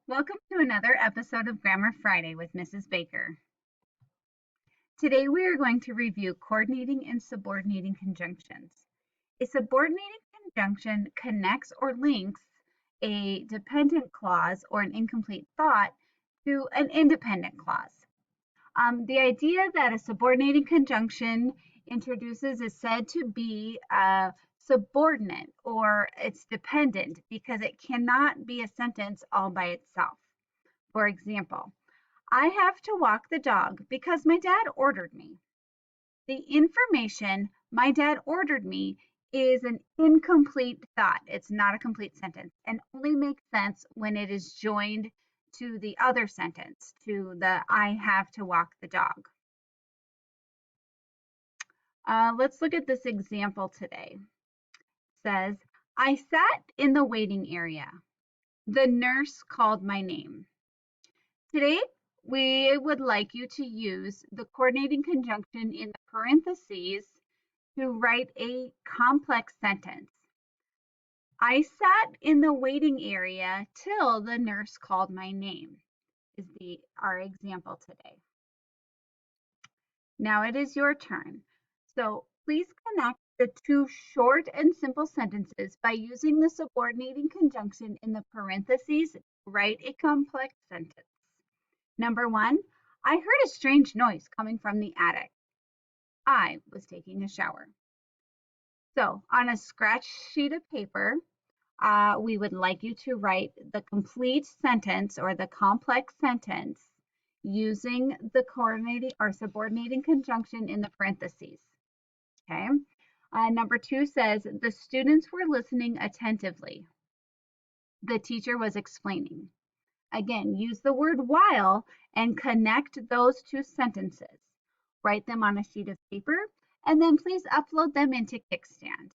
Welcome to another episode of Grammar Friday with Mrs. Baker. Today we are going to review coordinating and subordinating conjunctions. A subordinating conjunction connects or links a dependent clause or an incomplete thought to an independent clause. The idea that a subordinating conjunction introduces is said to be subordinate or it's dependent because it cannot be a sentence all by itself. For example, I have to walk the dog because my dad ordered me. The information my dad ordered me is an incomplete thought. It's not a complete sentence and only makes sense when it is joined to the other sentence, to the I have to walk the dog. Let's look at this example today. It says, I sat in the waiting area. The nurse called my name. Today, we would like you to use the coordinating conjunction in the parentheses to write a complex sentence. I sat in the waiting area till the nurse called my name is our example today. Now it is your turn. So please connect the two short and simple sentences by using the subordinating conjunction in the parentheses. Write a complex sentence. Number 1, I heard a strange noise coming from the attic. I was taking a shower. So on a scratch sheet of paper, we would like you to write the complete sentence or the complex sentence using the coordinating or subordinating conjunction in the parentheses. Okay. Number 2 says, the students were listening attentively. The teacher was explaining. Again, use the word while and connect those two sentences. Write them on a sheet of paper and then please upload them into Kickstand.